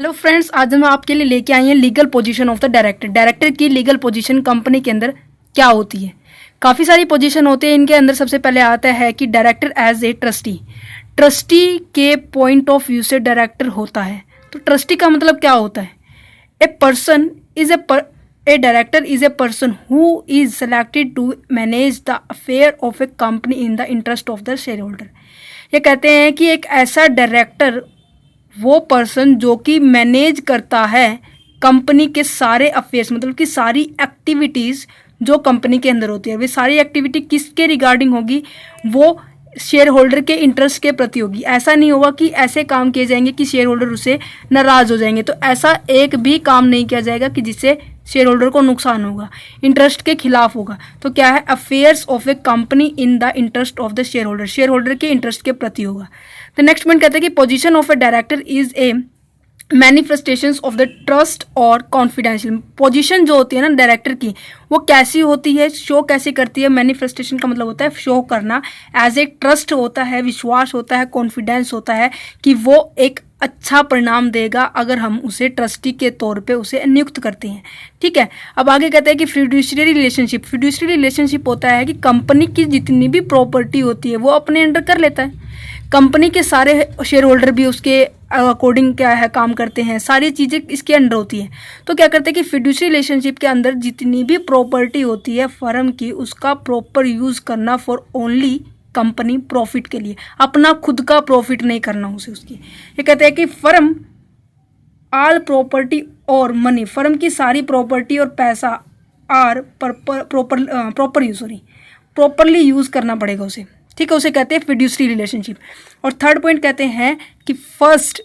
Hello friends, आज हम आपके लिए लेके आए हैं legal position of the director. Director की लीगल पोजीशन कंपनी के अंदर क्या होती है। काफ़ी सारी पोजीशन होते हैं। इनके अंदर सबसे पहले आता है कि director as a trustee. Trustee के पॉइंट ऑफ व्यू से डायरेक्टर होता है। तो ट्रस्टी का मतलब क्या होता है? A person is a director is a person who is selected to manage the affair of a company in the interest of the share holder. ये कहते हैं कि एक ऐसा डायरेक्टर वो पर्सन जो कि मैनेज करता है कंपनी के सारे अफेयर्स, मतलब कि सारी एक्टिविटीज़ जो कंपनी के अंदर होती है। वे सारी एक्टिविटी किसके रिगार्डिंग होगी? वो शेयर होल्डर के इंटरेस्ट के प्रति होगी। ऐसा नहीं होगा कि ऐसे काम किए जाएंगे कि शेयर होल्डर उससे नाराज़ हो जाएंगे। तो ऐसा एक भी काम नहीं किया जाएगा कि जिससे शेयर होल्डर को नुकसान होगा, इंटरेस्ट के खिलाफ होगा। तो क्या है? Affairs of a company in the interest of the share holder, share holder के इंटरेस्ट के प्रति होगा। तो नेक्स्ट पॉइंट कहते हैं कि position of A director is A manifestations of the trust और कॉन्फिडेंशियल। पोजीशन जो होती है ना डायरेक्टर की, वो कैसी होती है, शो कैसे करती है? मैनिफेस्टेशन का मतलब होता है शो करना, एज ए ट्रस्ट होता है, विश्वास होता है, कॉन्फिडेंस होता है कि वो एक अच्छा परिणाम देगा अगर हम उसे ट्रस्टी के तौर पे उसे नियुक्त करते हैं। ठीक है, अब आगे कहते हैं कि फिड्यूशियरी रिलेशनशिप। फिड्यूशियरी रिलेशनशिप होता है कि कंपनी की जितनी भी प्रॉपर्टी होती है वो अपने अंडर कर लेता है। कंपनी के सारे शेयर होल्डर भी उसके अकॉर्डिंग क्या है काम करते हैं, सारी चीज़ें इसके अंडर होती हैं। तो क्या करते हैं कि फिड्यूशियरी रिलेशनशिप के अंदर जितनी भी प्रॉपर्टी होती है फर्म की, उसका प्रॉपर यूज़ करना फॉर ओनली कंपनी प्रॉफिट के लिए, अपना खुद का प्रॉफिट नहीं करना उसे उसकी। ये कहते हैं कि फर्म ऑल प्रॉपर्टी और मनी, फर्म की सारी प्रॉपर्टी और पैसा आर प्रॉपरली यूज़ करना पड़ेगा उसे। ठीक है, उसे कहते हैं फिड्यूशरी रिलेशनशिप। और थर्ड पॉइंट कहते हैं कि first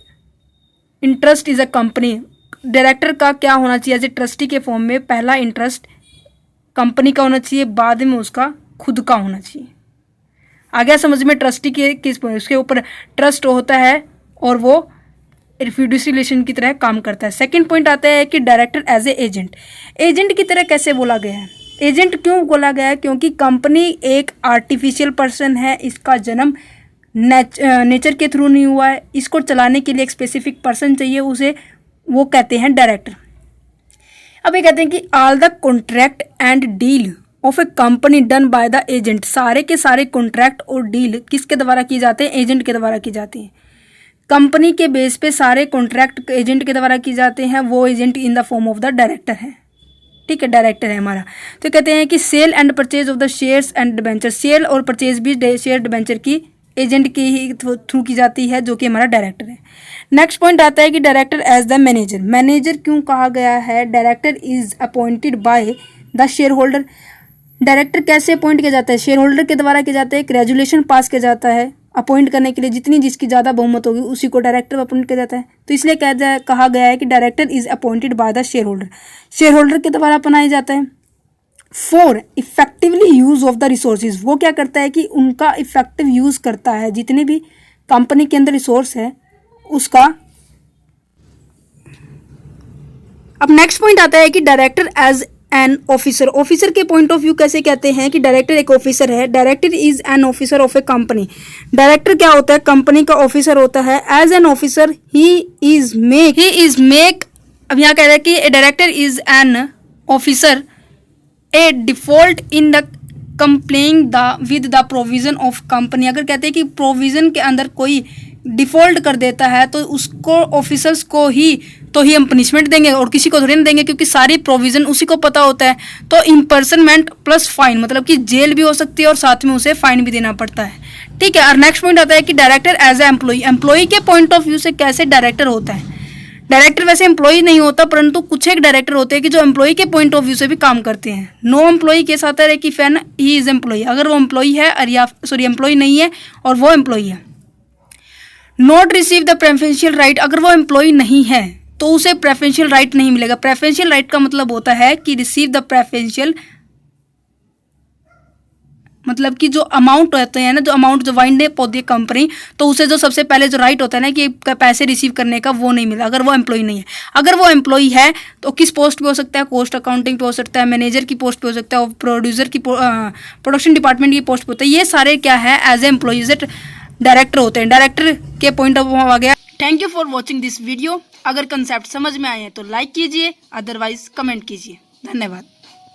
interest is a company. Director का क्या होना चाहिए? एज ए ट्रस्टी के फॉर्म में पहला इंटरेस्ट कंपनी का होना चाहिए, बाद में उसका खुद का होना चाहिए। आ गया समझ में? ट्रस्टी के किस पॉइंट, उसके ऊपर ट्रस्ट होता है और वो फिड्यूशरी रिलेशन की तरह काम करता है। सेकंड पॉइंट आता है कि director as a agent. Agent की तरह कैसे बोला गया है? एजेंट क्यों बोला गया है? क्योंकि कंपनी एक आर्टिफिशियल पर्सन है, इसका जन्म नेचर के थ्रू नहीं हुआ है। इसको चलाने के लिए एक स्पेसिफिक पर्सन चाहिए, उसे वो कहते हैं डायरेक्टर। अब ये कहते हैं कि all the contract and deal of a company done by the agent. सारे के सारे कॉन्ट्रैक्ट और डील किसके द्वारा किए जाते हैं? एजेंट के द्वारा की जाती हैं। कंपनी के बेस पे सारे कॉन्ट्रैक्ट एजेंट के द्वारा किए जाते हैं। वो agent in the form of the director है। ठीक है, डायरेक्टर है हमारा। तो कहते हैं कि sale and purchase of the shares and debenture. Sale और परचेज भी शेयर डिबेंचर की एजेंट के ही थ्रू की जाती है, जो कि हमारा डायरेक्टर है। नेक्स्ट पॉइंट आता है कि director as the manager. Manager क्यों कहा गया है? Director is appointed by the share holder. Director कैसे अपॉइंट किया जाता है? शेयर होल्डर के द्वारा किया जाता है। एक रेजोल्यूशन पास किया जाता है अपॉइंट करने के लिए, जिसकी ज़्यादा बहुमत होगी उसी को डायरेक्टर अपॉइंट किया जाता है। तो इसलिए कहा गया है कि director is appointed by the share holder. Share holder के द्वारा अपनाया जाता है। For effectively use of the resources. वो क्या करता है कि उनका इफेक्टिव यूज करता है, जितने भी कंपनी के अंदर रिसोर्स है उसका। अब नेक्स्ट पॉइंट आता है कि director as an officer. Officer के पॉइंट ऑफ व्यू कैसे कहते हैं कि डायरेक्टर एक ऑफिसर है। Director is an officer of a company. Director क्या होता है? कंपनी का ऑफिसर होता है। As an officer he is make. अब यहाँ कह रहा है कि director is an officer a default in the complying with the provision of company. अगर कहते हैं कि प्रोविजन के अंदर कोई डिफॉल्ट कर देता है तो उसको ऑफिसर्स को ही हम पनिशमेंट देंगे और किसी को थोड़ी ना देंगे, क्योंकि सारी प्रोविजन उसी को पता होता है। तो इम्पर्सनमेंट प्लस फाइन, मतलब कि जेल भी हो सकती है और साथ में उसे फाइन भी देना पड़ता है। ठीक है, और नेक्स्ट पॉइंट आता है कि director as a employee. Employee के पॉइंट ऑफ व्यू से कैसे डायरेक्टर होता है? डायरेक्टर वैसे एम्प्लॉई नहीं होता, परंतु कुछ एक डायरेक्टर होते हैं कि जो एम्प्लॉई के पॉइंट ऑफ व्यू से भी काम करते हैं। नो एम्प्लॉई के साथ है कि फैन ही इज एम्प्लॉई, अगर वो एम्प्लॉई है एम्प्लॉई नहीं है और वो एम्प्लॉई है। Not receive the preferential right. अगर वो एम्प्लॉई नहीं है तो उसे प्रेफरेंशियल राइट नहीं मिलेगा। प्रेफरेंशियल राइट का मतलब होता है कि रिसीव द प्रेफरेंशियल, मतलब कि जो अमाउंट होते हैं ना, जो अमाउंट जो वाइंड अप होती है कंपनी, तो उसे जो सबसे पहले जो राइट होता है ना कि पैसे रिसीव करने का, वो नहीं मिला अगर वो एम्प्लॉय नहीं है। अगर वो एम्प्लॉय है तो किस पोस्ट पे हो सकता है? कॉस्ट अकाउंटिंग पे हो सकता है, मैनेजर की पोस्ट पे हो सकता है, और प्रोड्यूसर की प्रोडक्शन डिपार्टमेंट की पोस्ट पे होता है। ये सारे क्या है? एज ए एम्प्लॉयज डायरेक्टर होते हैं। डायरेक्टर के पॉइंट ऑफ व्यू आ गया thank you for watching this video. अगर कंसेप्ट समझ में आए हैं तो लाइक कीजिए, अदरवाइज कमेंट कीजिए। धन्यवाद।